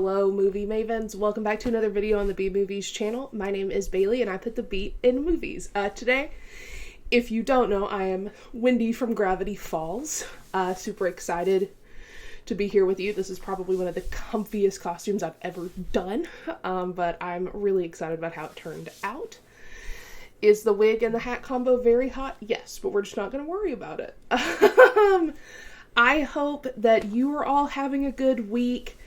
Hello, Movie Mavens. Welcome back to another video on the B Movies channel. My name is Bailey, and I put the beat in movies. Today, if you don't know, I am Wendy from Gravity Falls. Super excited to be here with you. This is probably one of the comfiest costumes I've ever done, but I'm really excited about how it turned out. Is the wig and the hat combo very hot? Yes, but we're just not going to worry about it. I hope that you are all having a good week.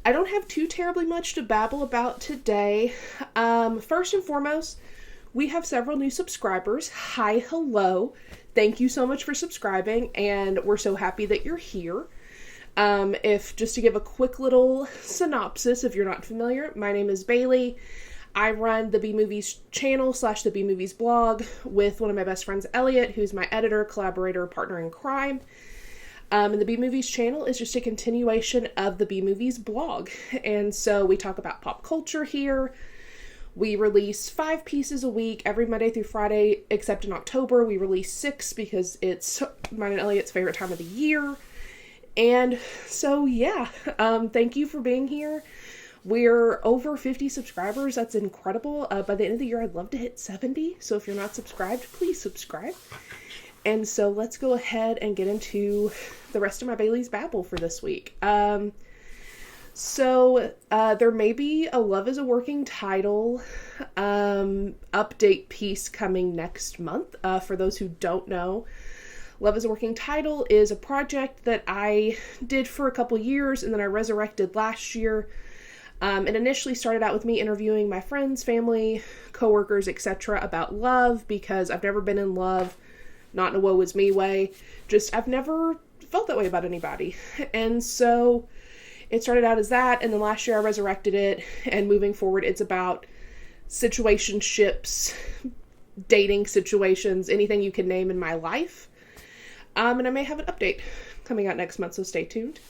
I don't have too terribly much to babble about today. First and foremost, we have several new subscribers. Hi, hello. Thank you so much for subscribing, and we're so happy that you're here. Just to give a quick little synopsis, if you're not familiar, my name is Bailey. I run the B Movies channel / the B Movies blog with one of my best friends, Elliot, who's my editor, collaborator, partner in crime. And the B Movies channel is just a continuation of the B Movies blog. And so we talk about pop culture here. We release 5 pieces a week every Monday through Friday, except in October. We release 6 because it's mine and Elliot's favorite time of the year. And so, yeah, thank you for being here. We're over 50 subscribers. That's incredible. By the end of the year, I'd love to hit 70. So if you're not subscribed, please subscribe. And so let's go ahead and get into the rest of my Bailey's Babble for this week. So there may be a Love is a Working Title update piece coming next month. For those who don't know, Love is a Working Title is a project that I did for a couple years and then I resurrected last year. It initially started out with me interviewing my friends, family, coworkers, etc. about love because I've never been in love, not in a woe is me way. I've never felt that way about anybody. And so it started out as that, and then last year I resurrected it, and moving forward it's about situationships, dating situations, anything you can name in my life. And I may have an update coming out next month, so stay tuned.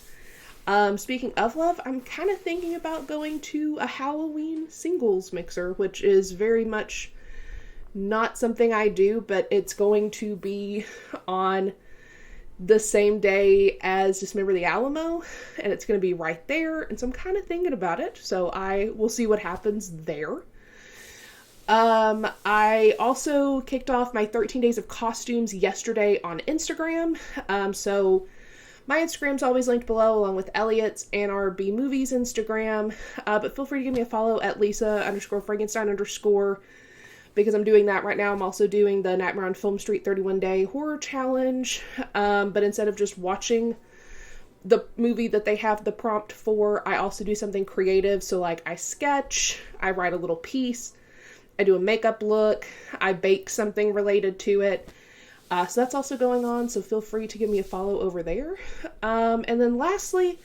Speaking of love, I'm kind of thinking about going to a Halloween singles mixer, which is very much not something I do, but it's going to be on the same day as Dismember the Alamo, and it's going to be right there, and so I'm kind of thinking about it, so I will see what happens there. I also kicked off my 13 days of costumes yesterday on Instagram, so my Instagram's always linked below, along with Elliot's and our B Movies Instagram, but feel free to give me a follow at Lisa_Frankenstein_, because I'm doing that right now. I'm also doing the Nightmare on Film Street 31-day horror challenge, but instead of just watching the movie that they have the prompt for, I also do something creative. So like I sketch, I write a little piece, I do a makeup look, I bake something related to it. So that's also going on, so feel free to give me a follow over there. And then lastly,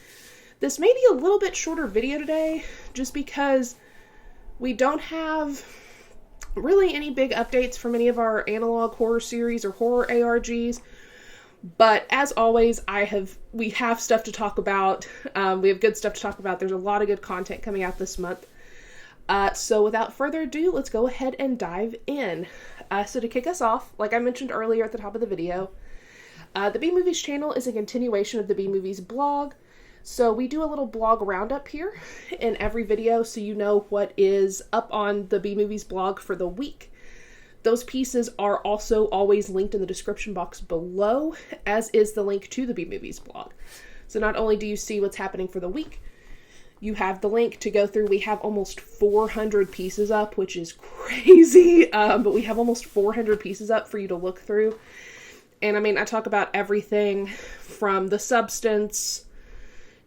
this may be a little bit shorter video today, just because we don't have really any big updates from any of our analog horror series or horror ARGs. But as always, we have stuff to talk about. We have good stuff to talk about. There's a lot of good content coming out this month. So without further ado, let's go ahead and dive in. So to kick us off, like I mentioned earlier at the top of the video, the B Movies channel is a continuation of the B Movies blog. So we do a little blog roundup here in every video so you know what is up on the B Movies blog for the week. Those pieces are also always linked in the description box below, as is the link to the B Movies blog. So not only do you see what's happening for the week, you have the link to go through. We have almost 400 pieces up, which is crazy, but we have almost 400 pieces up for you to look through. And I mean, I talk about everything from The Substance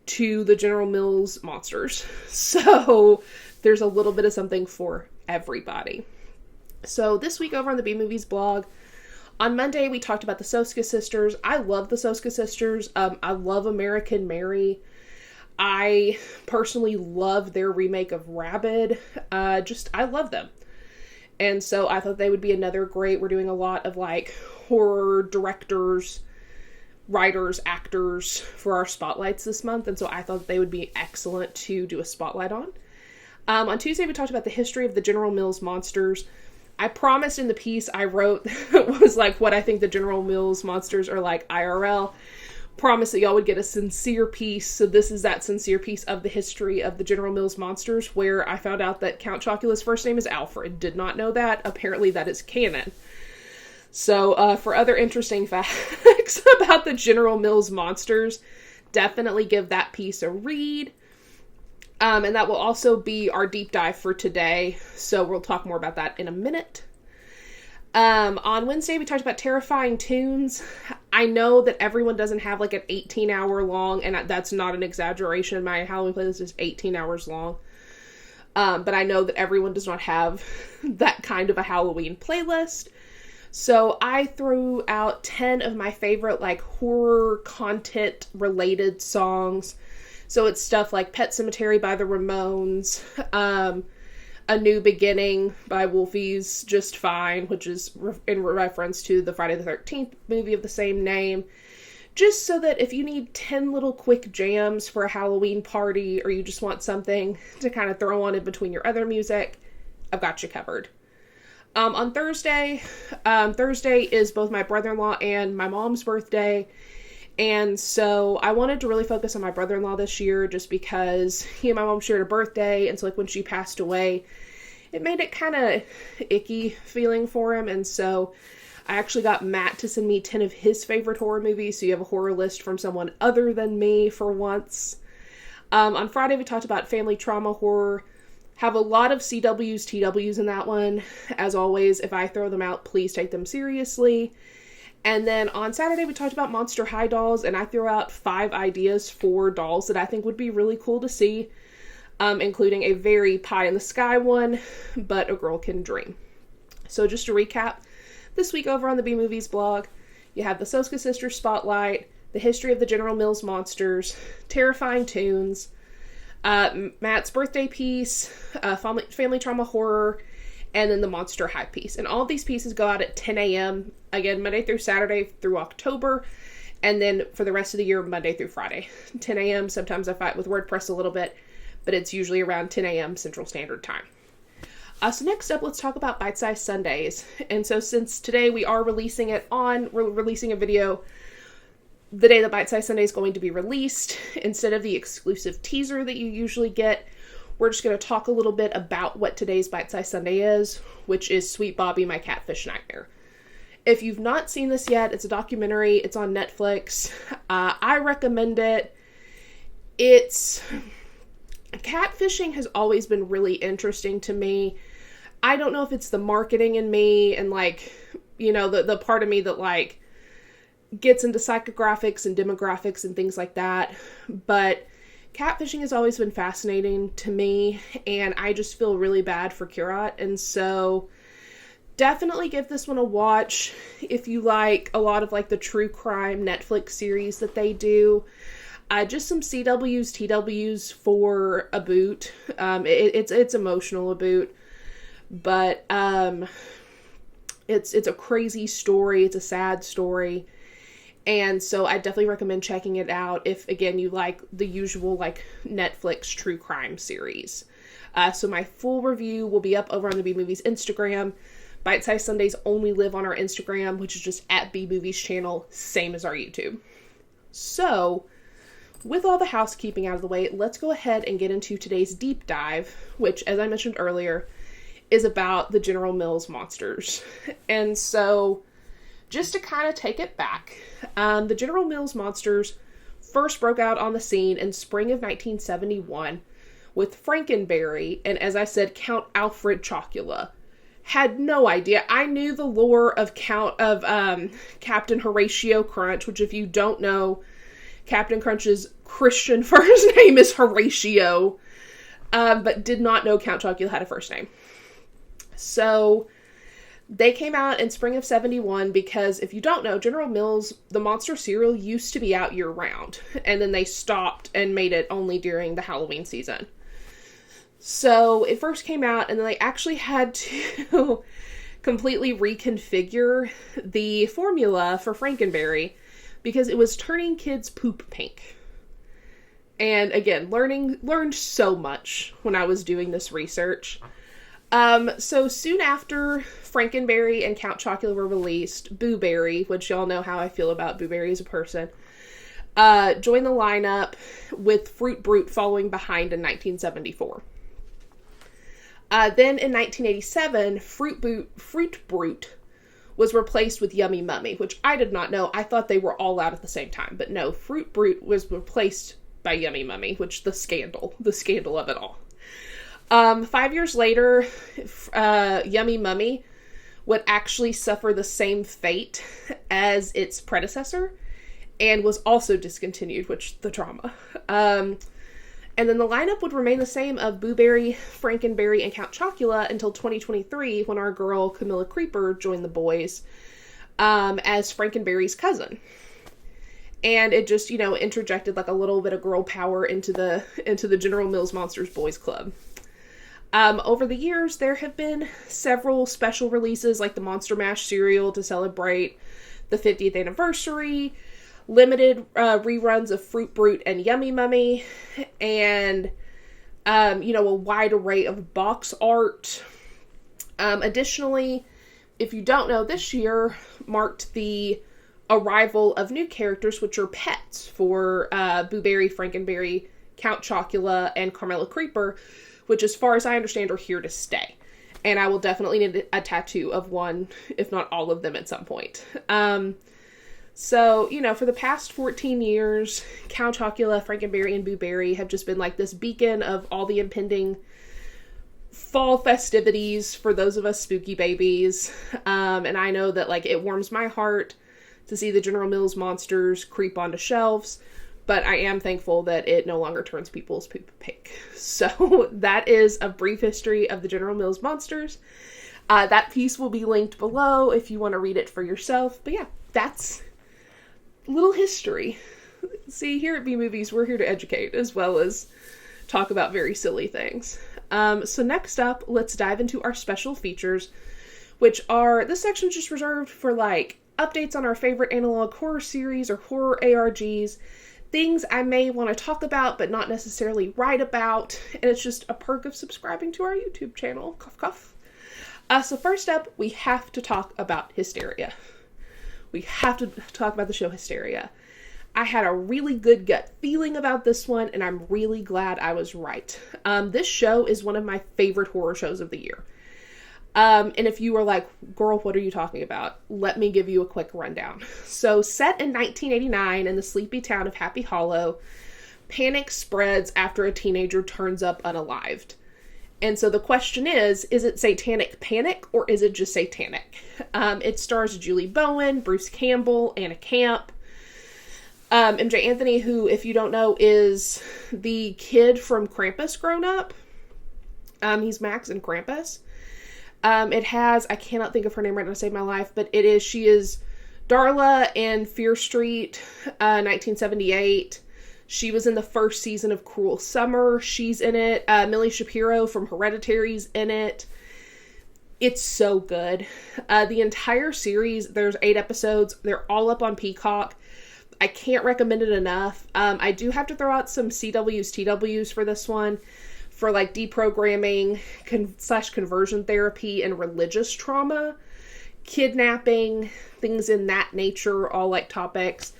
to the General Mills monsters. So there's a little bit of something for everybody. So this week over on the B Movies blog, on Monday we talked about the Soska sisters. I love the Soska sisters. I love American Mary. I personally love their remake of Rabid. I love them. And so I thought they would be another great, we're doing a lot of like horror directors, writers, actors for our spotlights this month. And so I thought they would be excellent to do a spotlight on. On Tuesday, we talked about the history of the General Mills monsters. I promised in the piece I wrote was like what I think the General Mills monsters are like IRL. promised that y'all would get a sincere piece. So this is that sincere piece of the history of the General Mills monsters, where I found out that Count Chocula's first name is Alfred. Did not know that. Apparently that is canon. So for other interesting facts about the General Mills monsters, definitely give that piece a read. And that will also be our deep dive for today. So we'll talk more about that in a minute. On Wednesday, we talked about terrifying tunes. I know that everyone doesn't have like an 18-hour long, and that's not an exaggeration. My Halloween playlist is 18 hours long. But I know that everyone does not have that kind of a Halloween playlist. So I threw out 10 of my favorite like horror content related songs. So it's stuff like Pet Sematary by the Ramones, A New Beginning by Wolfie's Just Fine, which is in reference to the Friday the 13th movie of the same name. Just so that if you need 10 little quick jams for a Halloween party, or you just want something to kind of throw on in between your other music, I've got you covered. On Thursday is both my brother-in-law and my mom's birthday. And so I wanted to really focus on my brother-in-law this year just because he and my mom shared a birthday. And so like when she passed away, it made it kind of icky feeling for him. And so I actually got Matt to send me 10 of his favorite horror movies. So you have a horror list from someone other than me for once. On Friday, we talked about family trauma horror. Have a lot of CWs, TWs in that one. As always, if I throw them out, please take them seriously. And then on Saturday, we talked about Monster High dolls, and I threw out 5 ideas for dolls that I think would be really cool to see, including a very pie-in-the-sky one, but a girl can dream. So just to recap, this week over on the B-Movies blog, you have the Soska Sisters Spotlight, the history of the General Mills monsters, terrifying tunes, Matt's birthday piece, family trauma horror, and then the Monster High piece. And all of these pieces go out at 10 a.m. Again, Monday through Saturday through October. And then for the rest of the year, Monday through Friday. 10 a.m. Sometimes I fight with WordPress a little bit, but it's usually around 10 a.m. Central Standard Time. So next up, let's talk about Bite Size Sundays. And so since today we are releasing we're releasing a video the day that Bite Size Sunday is going to be released, instead of the exclusive teaser that you usually get, we're just going to talk a little bit about what today's Bite Size Sunday is, which is Sweet Bobby, My Catfish Nightmare. If you've not seen this yet, it's a documentary. It's on Netflix. I recommend it. Catfishing has always been really interesting to me. I don't know if it's the marketing in me and like, you know, the part of me that like gets into psychographics and demographics and things like that, but catfishing has always been fascinating to me, and I just feel really bad for Kirat, and so definitely give this one a watch if you like a lot of like the true crime Netflix series that they do. Just some CWs, TWs for a boot. It's emotional a boot, but it's a crazy story. It's a sad story. And so I definitely recommend checking it out if, again, you like the usual, like, Netflix true crime series. So my full review will be up over on the B-Movies Instagram. Bite Size Sundays only live on our Instagram, which is just at B-Movies channel, same as our YouTube. So, with all the housekeeping out of the way, let's go ahead and get into today's deep dive, which, as I mentioned earlier, is about the General Mills monsters. And so, just to kind of take it back, the General Mills monsters first broke out on the scene in spring of 1971 with Frankenberry, and as I said, Count Alfred Chocula. Had no idea. I knew the lore of Captain Horatio Crunch, which if you don't know, Captain Crunch's Christian first name is Horatio, but did not know Count Chocula had a first name. So they came out in spring of 71 because, if you don't know, General Mills, the monster cereal used to be out year-round. And then they stopped and made it only during the Halloween season. So it first came out, and then they actually had to completely reconfigure the formula for Frankenberry because it was turning kids' poop pink. And again, learned so much when I was doing this research. So soon after Frankenberry and Count Chocula were released, Boo Berry, which y'all know how I feel about Boo Berry as a person, joined the lineup with Fruit Brute following behind in 1974. Then in 1987, Fruit Brute was replaced with Yummy Mummy, which I did not know. I thought they were all out at the same time. But no, Fruit Brute was replaced by Yummy Mummy, which the scandal of it all. 5 years later, Yummy Mummy would actually suffer the same fate as its predecessor and was also discontinued, which the drama. And then the lineup would remain the same of Boo Berry, Frankenberry, and Count Chocula until 2023 when our girl Camilla Creeper joined the boys as Frankenberry's cousin. And it just, interjected like a little bit of girl power into the General Mills Monsters Boys Club. Over the years, there have been several special releases like the Monster Mash cereal to celebrate the 50th anniversary, limited reruns of Fruit Brute and Yummy Mummy, and, a wide array of box art. Additionally, if you don't know, this year marked the arrival of new characters, which are pets for Boo Berry, Frankenberry, Count Chocula, and Carmela Creeper, which, as far as I understand, are here to stay. And I will definitely need a tattoo of one, if not all of them, at some point. So, for the past 14 years, Count Chocula, Frankenberry, and Boo Berry have just been like this beacon of all the impending fall festivities for those of us spooky babies. And I know that, it warms my heart to see the General Mills monsters creep onto shelves, but I am thankful that it no longer turns people's poop pink. So that is a brief history of the General Mills monsters. That piece will be linked below if you want to read it for yourself. But yeah, that's little history. See, here at B Movies, we're here to educate as well as talk about very silly things. So next up, let's dive into our special features, which are, this section is just reserved for updates on our favorite analog horror series or horror ARGs, things I may want to talk about but not necessarily write about, and it's just a perk of subscribing to our YouTube channel. Cough, cough. So first up, we have to talk about Hysteria. We have to talk about the show Hysteria. I had a really good gut feeling about this one, and I'm really glad I was right. This show is one of my favorite horror shows of the year. And if you were like, girl, what are you talking about? Let me give you a quick rundown. So, set in 1989 in the sleepy town of Happy Hollow, panic spreads after a teenager turns up unalived. And so the question is it satanic panic or is it just satanic? It stars Julie Bowen, Bruce Campbell, Anna Camp, MJ Anthony, who, if you don't know, is the kid from Krampus grown up. He's Max in Krampus. It has, I cannot think of her name right now to save my life, but she is Darla in Fear Street, 1978. She was in the first season of Cruel Summer. She's in it. Millie Shapiro from Hereditary's in it. It's so good. The entire series, there's 8 episodes. They're all up on Peacock. I can't recommend it enough. I do have to throw out some CW's, TW's for this one, for deprogramming / conversion therapy and religious trauma, kidnapping, things in that nature, all topics.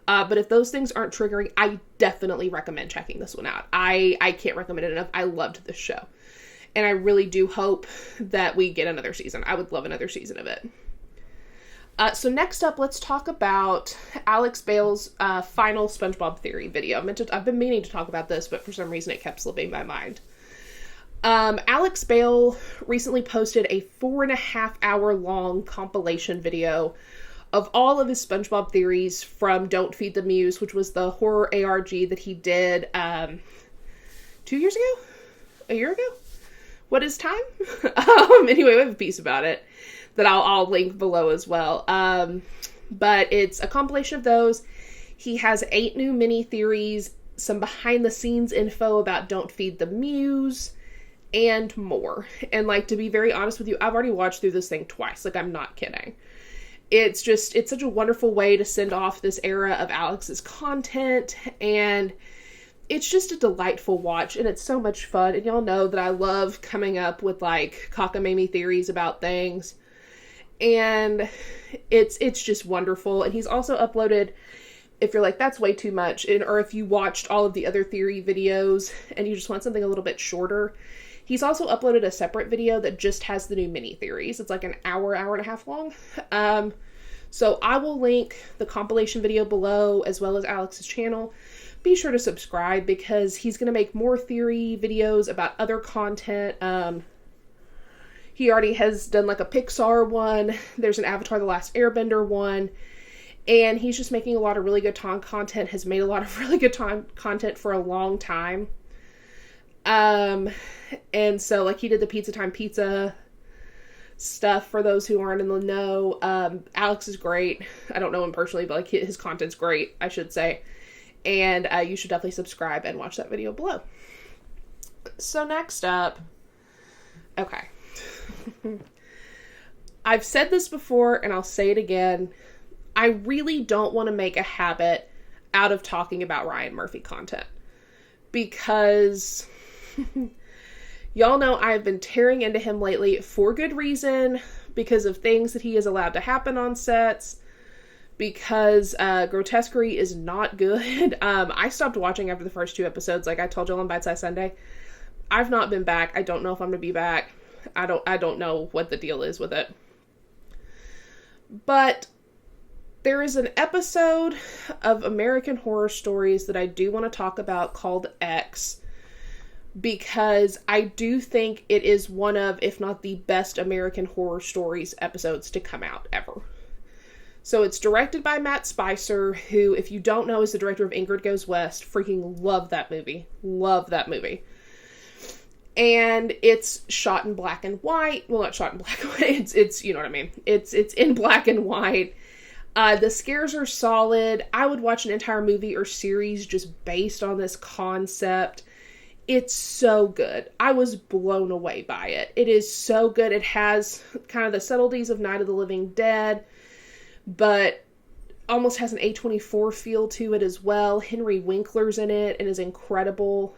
But if those things aren't triggering, I definitely recommend checking this one out. I can't recommend it enough. I loved this show. And I really do hope that we get another season. I would love another season of it. So next up, let's talk about Alex Bale's final SpongeBob Theory video. I've been meaning to talk about this, but for some reason it kept slipping my mind. Alex Bale recently posted a 4.5 hour long compilation video of all of his SpongeBob theories from Don't Feed the Muse, which was the horror ARG that he did 2 years ago? A year ago? What is time? Anyway, we have a piece about it that I'll link below as well. But it's a compilation of those. He has 8 new mini theories, some behind the scenes info about Don't Feed the Muse, and more. And to be very honest with you, I've already watched through this thing twice. I'm not kidding. It's such a wonderful way to send off this era of Alex's content, and it's just a delightful watch, and it's so much fun. And y'all know that I love coming up with cockamamie theories about things, and it's just wonderful. And he's also uploaded if you're like, that's way too much, or if you watched all of the other theory videos and you just want something a little bit shorter, he's also uploaded a separate video that just has the new mini theories. It's like an hour and a half long. So I will link the compilation video below as well as Alex's channel. Be sure to subscribe because he's going to make more theory videos about other content. He already has done like a Pixar one. There's an Avatar The Last Airbender one. And he's just making a lot of really good content, has made a lot of really good content for a long time. And so like he did the Pizza Time Pizza stuff for those who aren't in the know. Alex is great. I don't know him personally, but like his content's great, I should say. And you should definitely subscribe and watch that video below. So next up, okay. I've said this before and I'll say it again. I really don't want to make a habit out of talking about Ryan Murphy content. Because y'all know I've been tearing into him lately for good reason. Because of things that he is allowed to happen on sets. Because grotesquerie is not good. I stopped watching after the first 2 episodes, like I told y'all on Bite Size Sunday. I've not been back. I don't know if I'm gonna be back. I don't know what the deal is with it. But there is an episode of American Horror Stories that I do want to talk about called X, because I do think it is one of, if not the best American Horror Stories episodes to come out ever. So it's directed by Matt Spicer, who, if you don't know, is the director of Ingrid Goes West. Freaking love that movie. Love that movie. And it's shot in black and white. Well, not shot in black and white. It's you know what I mean. It's in black and white. The scares are solid. I would watch an entire movie or series just based on this concept. It's so good. I was blown away by it. It is so good. It has kind of the subtleties of Night of the Living Dead, but almost has an A24 feel to it as well. Henry Winkler's in it and is incredible.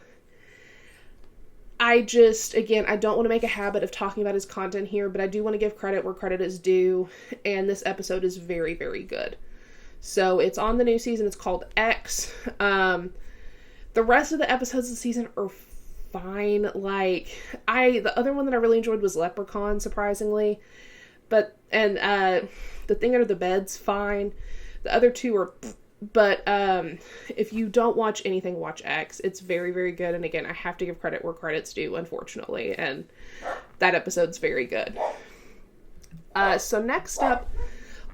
I don't want to make a habit of talking about his content here, but I do want to give credit where credit is due, and this episode is very, very good. So it's on the new season. It's called X. The rest of the episodes of the season are fine. The other one that I really enjoyed was Leprechaun, surprisingly. The Thing Under the Bed's fine. The other 2 are, but if you don't watch anything, watch X. It's very, very good. And again, I have to give credit where credit's due, unfortunately. And that episode's very good. So next up,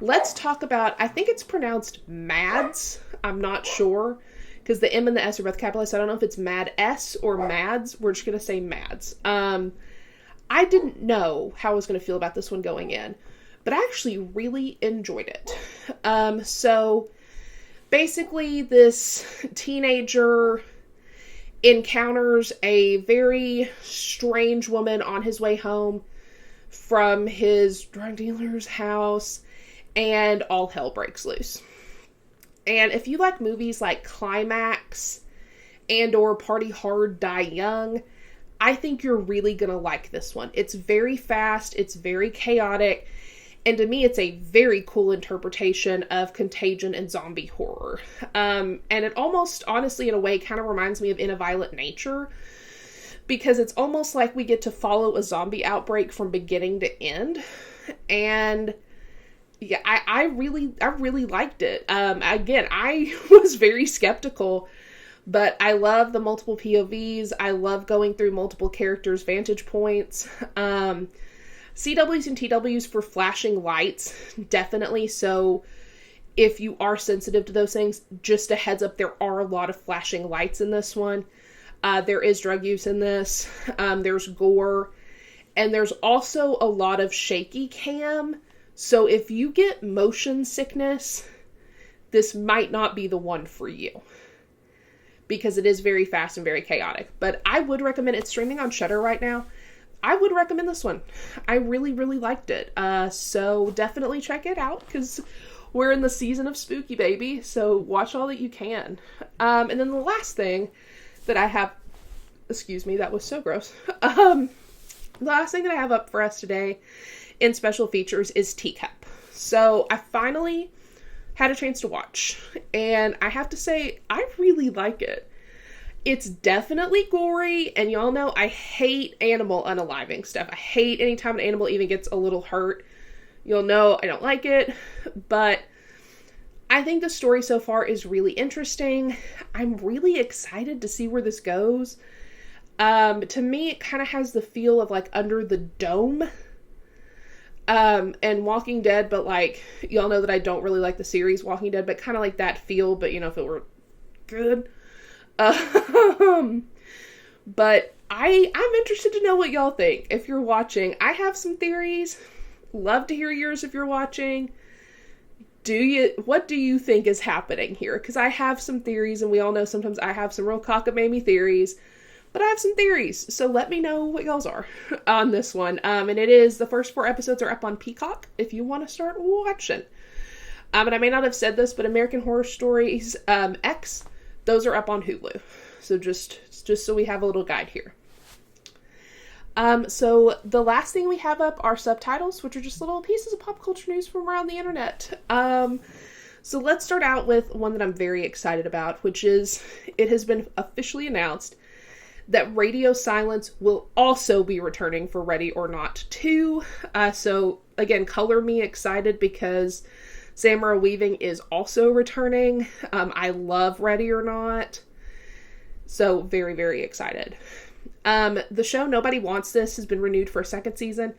let's talk about, I think it's pronounced MadS. I'm not sure, because the M and the S are both capitalized. So I don't know if it's MadS or MadS. We're just going to say MadS. I didn't know how I was going to feel about this one going in, but I actually really enjoyed it. So basically this teenager encounters a very strange woman on his way home from his drug dealer's house, and all hell breaks loose. And if you like movies like Climax and or Party Hard, Die Young, I think you're really gonna like this one. It's very fast, it's very chaotic, and to me it's a very cool interpretation of contagion and zombie horror. And it almost, honestly, in a way, kind of reminds me of In a Violent Nature, because it's almost like we get to follow a zombie outbreak from beginning to end. And yeah, I really liked it. Again, I was very skeptical, but I love the multiple POVs. I love going through multiple characters' vantage points. CWs and TWs for flashing lights, definitely. So if you are sensitive to those things, just a heads up, there are a lot of flashing lights in this one. There is drug use in this. There's gore. And there's also a lot of shaky cam. So if you get motion sickness, this might not be the one for you, because it is very fast and very chaotic. But I would recommend it. It's streaming on Shudder right now. I would recommend this one. I really, really liked it. So definitely check it out, because we're in the season of spooky, baby. So watch all that you can. And then the last thing that I have, excuse me, that was so gross. The last thing that I have up for us today in special features is Teacup. So I finally had a chance to watch. And I have to say, I really like it. It's definitely gory, and y'all know I hate animal unaliving stuff. I hate anytime an animal even gets a little hurt. You'll know I don't like it, but I think the story so far is really interesting. I'm really excited to see where this goes. To me, it kind of has the feel of like Under the Dome, and Walking Dead, but like, y'all know that I don't really like the series Walking Dead, but kind of like that feel, but you know, if it were good. But I'm interested to know what y'all think. If you're watching, I have some theories. Love to hear yours if you're watching. What do you think is happening here? Because I have some theories, and we all know sometimes I have some real cockamamie theories, but I have some theories. So let me know what y'all's are on this one. And it is, the first 4 episodes are up on Peacock if you want to start watching. And I may not have said this, but American Horror Stories X, those are up on Hulu. So just so we have a little guide here. So the last thing we have up are subtitles, which are just little pieces of pop culture news from around the internet. So let's start out with one that I'm very excited about, which is, it has been officially announced that Radio Silence will also be returning for Ready or Not 2. So again, color me excited because Samara Weaving is also returning. I love Ready or Not. So very, very excited. The show Nobody Wants This has been renewed for a 2nd season.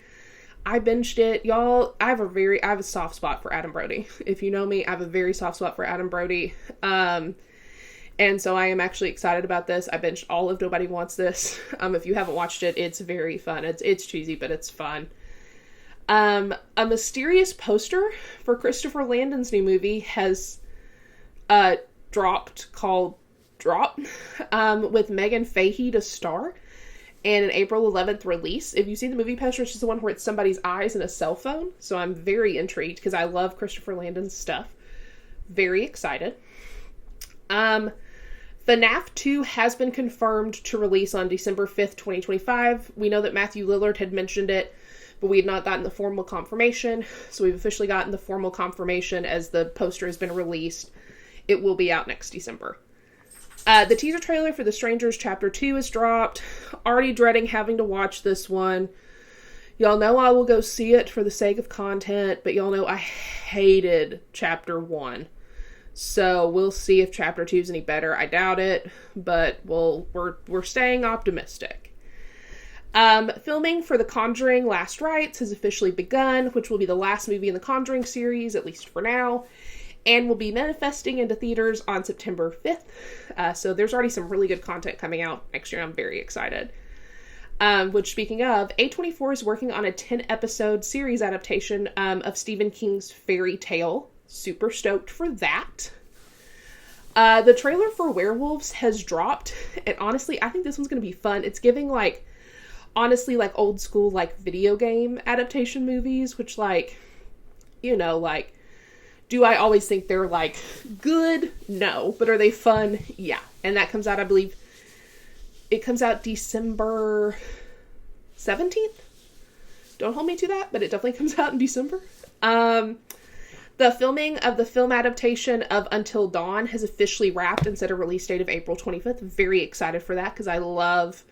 I binged it. Y'all, I have a soft spot for Adam Brody. If you know me, I have a very soft spot for Adam Brody. And so I am actually excited about this. I binged all of Nobody Wants This. If you haven't watched it, it's very fun. It's cheesy, but it's fun. A mysterious poster for Christopher Landon's new movie has dropped, called Drop, with Megan Fahey to star, and an April 11th release. If you see the movie poster, it's just the one where it's somebody's eyes and a cell phone. So I'm very intrigued because I love Christopher Landon's stuff. Very excited. FNAF 2 has been confirmed to release on December 5th, 2025. We know that Matthew Lillard had mentioned it, but we had not gotten the formal confirmation. So we've officially gotten the formal confirmation as the poster has been released. It will be out next December. The teaser trailer for The Strangers Chapter 2 is dropped. Already dreading having to watch this one. Y'all know I will go see it for the sake of content, but y'all know I hated Chapter 1. So we'll see if Chapter 2 is any better. I doubt it, but we're staying optimistic. Filming for The Conjuring Last Rites has officially begun, which will be the last movie in the Conjuring series, at least for now, and will be manifesting into theaters on September 5th. So there's already some really good content coming out next year. I'm very excited. Which, speaking of, A24 is working on a 10-episode series adaptation of Stephen King's fairy tale. Super stoked for that. The trailer for Werewolves has dropped, and honestly, I think this one's going to be fun. It's giving, honestly, old school, video game adaptation movies, which, do I always think they're, good? No. But are they fun? Yeah. And that comes out, I believe, it comes out December 17th? Don't hold me to that, but it definitely comes out in December. The filming of the film adaptation of Until Dawn has officially wrapped and set a release date of April 25th. Very excited for that because I love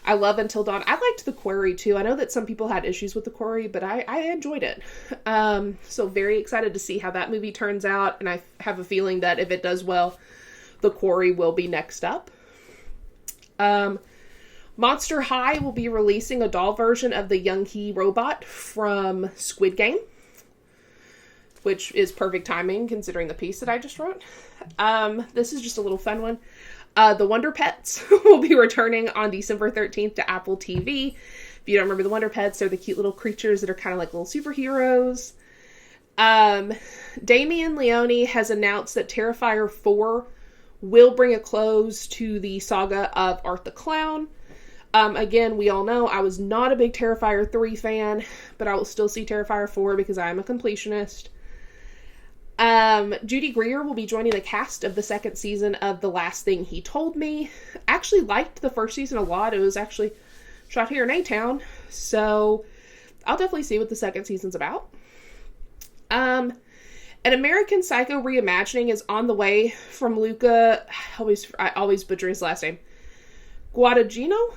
Until Dawn. I liked The Quarry too. I know that some people had issues with The Quarry, but I enjoyed it. So very excited to see how that movie turns out, and I have a feeling that if it does well, The Quarry will be next up. Monster High will be releasing a doll version of the Young He robot from Squid Game, which is perfect timing considering the piece that I just wrote. This is just a little fun one. The Wonder Pets will be returning on December 13th to Apple TV. If you don't remember the Wonder Pets, they're the cute little creatures that are kind of like little superheroes. Damien Leone has announced that Terrifier 4 will bring a close to the saga of Art the Clown. Again, we all know I was not a big Terrifier 3 fan, but I will still see Terrifier 4 because I am a completionist. Judy Greer will be joining the cast of the 2nd season of The Last Thing He Told Me. I actually liked the 1st season a lot. It was actually shot here in A-Town, so I'll definitely see what the 2nd season's about. An American Psycho reimagining is on the way from Luca, I always butcher his last name, Guadagnino,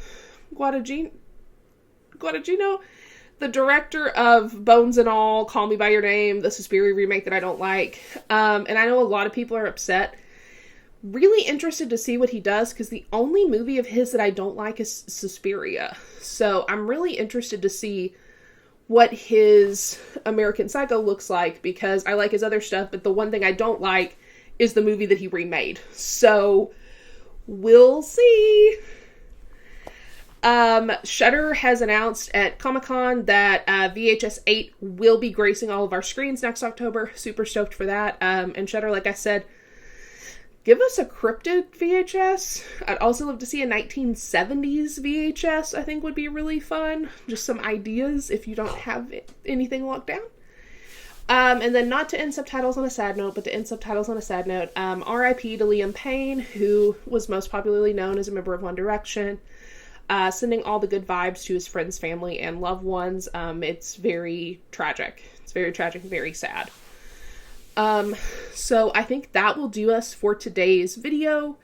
the director of Bones and All, Call Me By Your Name, the Suspiria remake that I don't like. And I know a lot of people are upset. Really interested to see what he does, because the only movie of his that I don't like is Suspiria. So I'm really interested to see what his American Psycho looks like, because I like his other stuff, but the one thing I don't like is the movie that he remade. So we'll see. Shudder has announced at Comic-Con that VHS 8 will be gracing all of our screens next October. Super stoked for that. And Shudder, like I said, give us a cryptid VHS. I'd also love to see a 1970s VHS, I think would be really fun. Just some ideas if you don't have anything locked down. And then, not to end subtitles on a sad note, but to end subtitles on a sad note, RIP to Liam Payne, who was most popularly known as a member of One Direction. Sending all the good vibes to his friends, family, and loved ones. It's very tragic. It's very tragic and very sad. So I think that will do us for today's video.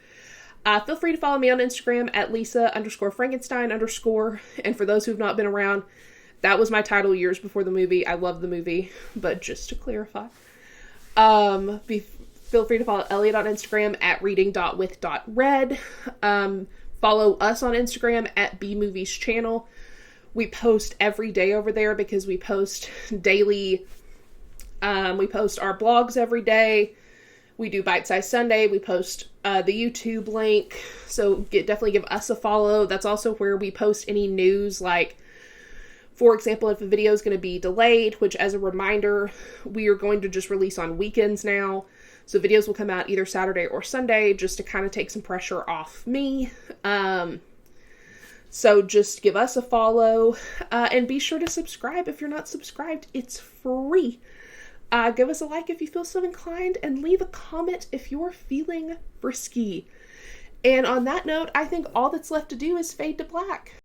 Feel free to follow me on Instagram at Lisa_Frankenstein_. And for those who've not been around, that was my title years before the movie. I love the movie, but just to clarify. Feel free to follow Elliot on Instagram at reading.with.red. Follow us on Instagram at bmovies channel. We post every day over there because we post daily. We post our blogs every day. We do Bite Size Sunday. We post the YouTube link. So definitely give us a follow. That's also where we post any news. Like, for example, if a video is going to be delayed, which, as a reminder, we are going to just release on weekends now. So videos will come out either Saturday or Sunday, just to kind of take some pressure off me. So just give us a follow, and be sure to subscribe if you're not subscribed. It's free. Give us a like if you feel so inclined, and leave a comment if you're feeling frisky. And on that note, I think all that's left to do is fade to black.